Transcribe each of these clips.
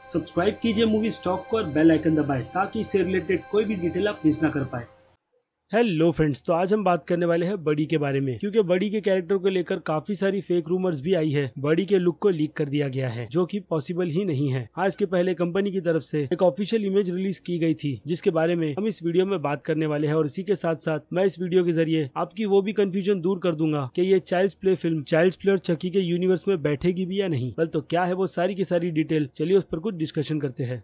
Subscribe कीजिए movie stock को और बेल आइकन दबाएं ताकि इससे रिलेटेड कोई भी डिटेल आप मिस ना कर पाए। हेलो फ्रेंड्स, तो आज हम बात करने वाले हैं बडी के बारे में, क्योंकि बडी के कैरेक्टर को लेकर काफी सारी फेक रूमर्स भी आई है। बडी के लुक को लीक कर दिया गया है, जो कि पॉसिबल ही नहीं है। हाँ, इसके पहले कंपनी की तरफ से एक ऑफिशियल इमेज रिलीज की गई थी, जिसके बारे में हम इस वीडियो में बात करने वाले हैं। और इसी के साथ साथ मैं इस वीडियो के जरिए आपकी वो भी कंफ्यूजन दूर कर दूंगा कि ये child's play film child's play और चकी के यूनिवर्स में बैठेगी भी या नहीं। तो क्या है वो सारी की सारी डिटेल, चलिए उस पर कुछ डिस्कशन करते हैं।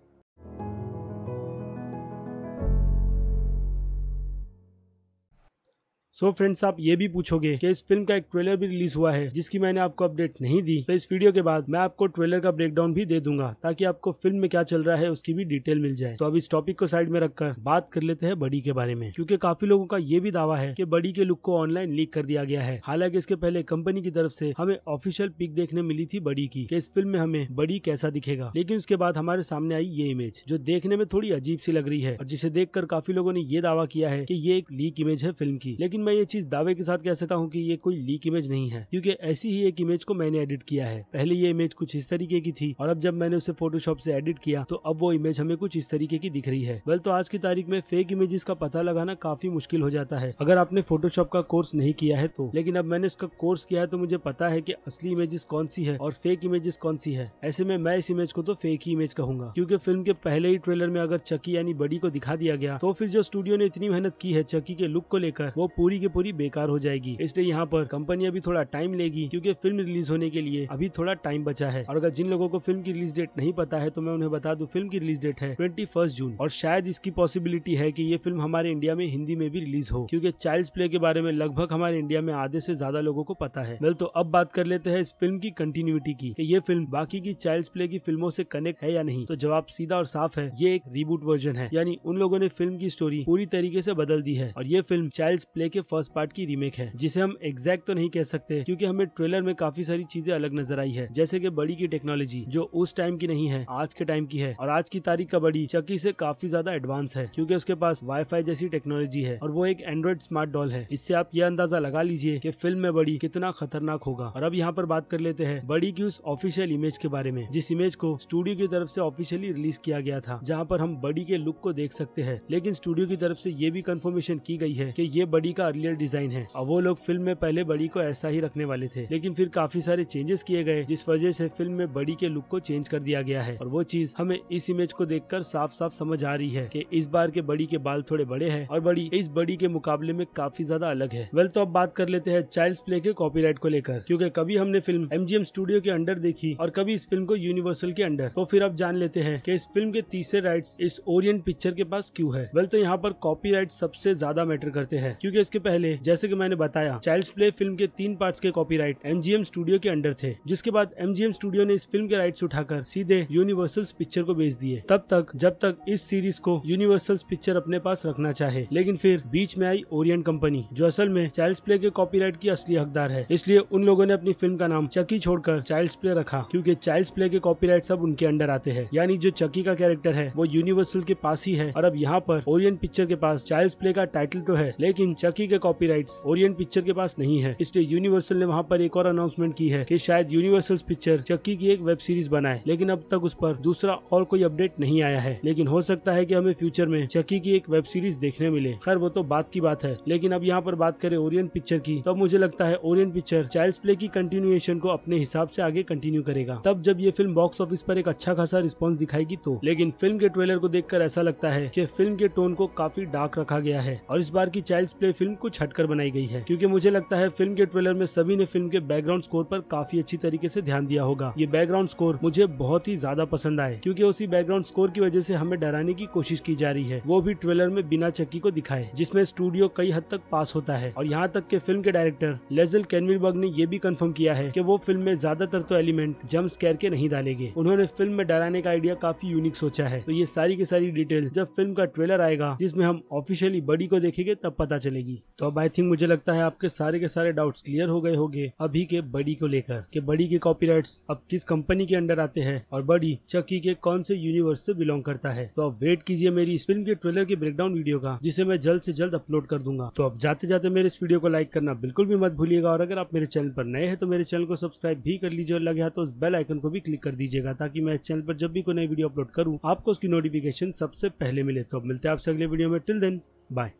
सो फ्रेंड्स, आप ये भी पूछोगे कि इस फिल्म का एक ट्रेलर भी रिलीज हुआ है जिसकी मैंने आपको अपडेट नहीं दी। तो इस वीडियो के बाद मैं आपको ट्रेलर का ब्रेकडाउन भी दे दूंगा ताकि आपको फिल्म में क्या चल रहा है उसकी भी डिटेल मिल जाए। तो अब इस टॉपिक को साइड में रखकर बात कर लेते हैं बडी के बारे में, क्योंकि काफी लोगों का ये भी दावा है कि बडी के लुक को ऑनलाइन लीक कर दिया गया है। हालांकि इसके पहले कंपनी की तरफ से हमें ऑफिशियल पिक देखने मिली थी बडी की कि इस फिल्म में हमें बडी कैसा दिखेगा, लेकिन उसके बाद हमारे सामने आई ये इमेज जो देखने में थोड़ी अजीब सी लग रही है और जिसे देखकर काफी लोगों ने ये दावा किया है कि ये एक लीक इमेज है फिल्म की। लेकिन मैं ये चीज दावे के साथ कह सकता हूँ कि ये कोई लीक इमेज नहीं है, क्योंकि ऐसी ही एक इमेज को मैंने एडिट किया है। पहले ये इमेज कुछ इस तरीके की थी और अब जब मैंने उसे फोटोशॉप से एडिट किया तो अब वो इमेज हमें कुछ इस तरीके की दिख रही है। तो आज की तारीख में फेक इमेजेस का पता लगाना काफी मुश्किल हो जाता है अगर आपने फोटोशॉप का कोर्स नहीं किया है तो। लेकिन अब मैंने इसका कोर्स किया है तो मुझे पता है कि असली इमेजेस कौन सी है और फेक इमेजेस कौन सी है। ऐसे में मैं इस इमेज को तो फेक ही इमेज कहूंगा, क्योंकि फिल्म के पहले ही ट्रेलर में अगर चकी यानी बडी को दिखा दिया गया तो फिर जो स्टूडियो ने इतनी मेहनत की है चकी के लुक को लेकर वो पूरी की पूरी बेकार हो जाएगी। इसलिए यहाँ पर कंपनी अभी थोड़ा टाइम लेगी, क्योंकि फिल्म रिलीज होने के लिए अभी थोड़ा टाइम बचा है। और अगर जिन लोगों को फिल्म की रिलीज डेट नहीं पता है तो मैं उन्हें बता दूं, फिल्म की रिलीज डेट है 21 जून और शायद इसकी पॉसिबिलिटी है कि ये फिल्म हमारे इंडिया में हिंदी में भी रिलीज हो, क्योंकि चाइल्ड्स प्ले के बारे में लगभग हमारे इंडिया में आधे से ज्यादा लोगों को पता है। तो अब बात कर लेते हैं इस फिल्म की कंटिन्यूटी की, कि ये फिल्म बाकी की चाइल्ड्स प्ले की फिल्मों से कनेक्ट है या नहीं। तो जवाब सीधा और साफ है, ये एक रीबूट वर्जन है, यानी उन लोगों ने फिल्म की स्टोरी पूरी तरीके से बदल दी है। और ये फिल्म चाइल्ड्स प्ले के फर्स्ट पार्ट की रीमेक है, जिसे हम एग्जैक्ट तो नहीं कह सकते, क्योंकि हमें ट्रेलर में काफी सारी चीजें अलग नजर आई है। जैसे कि बडी की टेक्नोलॉजी जो उस टाइम की नहीं है, आज के टाइम की है। और आज की तारीख का बडी चकी से काफी ज्यादा एडवांस है, क्योंकि उसके पास वाईफाई जैसी टेक्नोलॉजी है और वो एक एंड्रॉइड स्मार्ट डॉल है। इससे आप ये अंदाजा लगा लीजिए कि फिल्म में बडी कितना खतरनाक होगा। और अब यहाँ पर बात कर लेते हैं बडी की उस ऑफिशियल इमेज के बारे में, जिस इमेज को स्टूडियो की तरफ से ऑफिशियली रिलीज किया गया था, जहाँ पर हम बडी के लुक को देख सकते हैं। लेकिन स्टूडियो की तरफ से ये भी कंफर्मेशन की गई है कि ये बडी का अर्लियर डिजाइन है और वो लोग फिल्म में पहले बडी को ऐसा ही रखने वाले थे। लेकिन फिर काफी सारे चेंजेस किए गए, जिस वजह से फिल्म में बडी के लुक को चेंज कर दिया गया है। और वो चीज हमें इस इमेज को देखकर साफ साफ समझ आ रही है कि इस बार के बडी के बाल थोड़े बड़े हैं और बडी इस बडी के मुकाबले में काफी ज्यादा अलग है। तो अब बात कर लेते हैं चाइल्ड्स प्ले के कॉपीराइट को लेकर, क्योंकि कभी हमने फिल्म MGM स्टूडियो के अंडर देखी और कभी इस फिल्म को यूनिवर्सल के अंडर। तो फिर अब जान लेते हैं कि इस फिल्म के तीसरे राइट्स इस ओरिएंट पिक्चर के पास क्यों है। तो यहाँ पर कॉपीराइट सबसे ज्यादा मैटर करते हैं, क्योंकि इसके पहले जैसे कि मैंने बताया चाइल्ड्स प्ले फिल्म के 3 पार्ट्स के कॉपीराइट MGM स्टूडियो के अंडर थे, जिसके बाद MGM स्टूडियो ने इस फिल्म के राइट्स उठाकर सीधे यूनिवर्सल्स पिक्चर को बेच दिए, तब तक जब तक इस सीरीज को यूनिवर्सल्स पिक्चर अपने पास रखना चाहे। लेकिन फिर बीच में आई ओरिएंट कंपनी, जो असल में चाइल्ड्स प्ले के कॉपीराइट की असली हकदार है। इसलिए उन लोगों ने अपनी फिल्म का नाम चकी छोड़कर चाइल्ड्स प्ले रखा, क्योंकि चाइल्ड्स प्ले के कॉपीराइट सब उनके अंडर आते हैं। यानी जो चकी का कैरेक्टर है वो यूनिवर्सल के पास ही है, और अब यहाँ पर ओरिएंट पिक्चर के पास चाइल्ड्स प्ले का टाइटल तो है, लेकिन चकी के कॉपीराइट्स ओरिएंट पिक्चर के पास नहीं है। इसलिए यूनिवर्सल ने वहाँ पर एक और अनाउंसमेंट की है कि शायद यूनिवर्सल पिक्चर चक्की की एक वेब सीरीज बनाए, लेकिन अब तक उस पर दूसरा और कोई अपडेट नहीं आया है। लेकिन हो सकता है कि हमें फ्यूचर में चक्की की एक वेब सीरीज देखने मिले। खैर वो तो बात की बात है। लेकिन अब यहाँ पर बात करें ओरिएंट पिक्चर की, तो मुझे लगता है ओरिएंट पिक्चर चाइल्ड्स प्ले की कंटिन्यूएशन को अपने हिसाब से आगे कंटिन्यू करेगा, तब जब ये फिल्म बॉक्स ऑफिस पर एक अच्छा खासा रिस्पॉन्स दिखाएगी तो। लेकिन फिल्म के ट्रेलर को देखकर ऐसा लगता है कि फिल्म के टोन को काफी डार्क रखा गया है और इस बार की चाइल्ड्स प्ले फिल्म कुछ हटकर बनाई गई है, क्योंकि मुझे लगता है फिल्म के ट्रेलर में सभी ने फिल्म के बैकग्राउंड स्कोर पर काफी अच्छी तरीके से ध्यान दिया होगा। ये बैकग्राउंड स्कोर मुझे बहुत ही ज्यादा पसंद आए, क्योंकि उसी बैकग्राउंड स्कोर की वजह से हमें डराने की कोशिश की जा रही है, वो भी ट्रेलर में बिना चक्की को दिखाए, जिसमें स्टूडियो कई हद तक पास होता है। और यहाँ तक के फिल्म के डायरेक्टर लेज़ल कैनविलबर्ग ने ये भी कंफर्म किया है कि वो फिल्म में ज्यादातर तो एलिमेंट जंप स्केयर के नहीं डालेंगे। उन्होंने फिल्म में डराने का आइडिया काफी यूनिक सोचा है। तो ये सारी की सारी डिटेल जब फिल्म का ट्रेलर आएगा, जिसमें हम ऑफिशियली बडी को देखेंगे, तब पता चलेगी। तो अब आई थिंक मुझे लगता है आपके सारे के सारे डाउट्स क्लियर हो गए होंगे अभी के बडी को लेकर कि बडी के कॉपीराइट्स अब किस कंपनी के अंडर आते हैं और बडी चकी के कौन से यूनिवर्स से बिलोंग करता है। तो अब वेट कीजिए मेरी इस फिल्म के ट्रेलर के ब्रेकडाउन वीडियो का, जिसे मैं जल्द से जल्द अपलोड कर दूंगा। तो अब जाते जाते मेरे इस वीडियो को लाइक करना बिल्कुल भी मत भूलिएगा, और अगर आप मेरे चैनल पर नए हैं तो मेरे चैनल को सब्सक्राइब भी कर लीजिए और लगे हाथ तो उस बेल आइकन को भी क्लिक कर दीजिएगा, ताकि मैं इस चैनल पर जब भी कोई नई वीडियो अपलोड करूँ आपको उसकी नोटिफिकेशन सबसे पहले मिले। तो अब मिलते हैं आपसे अगले वीडियो में। Till then bye.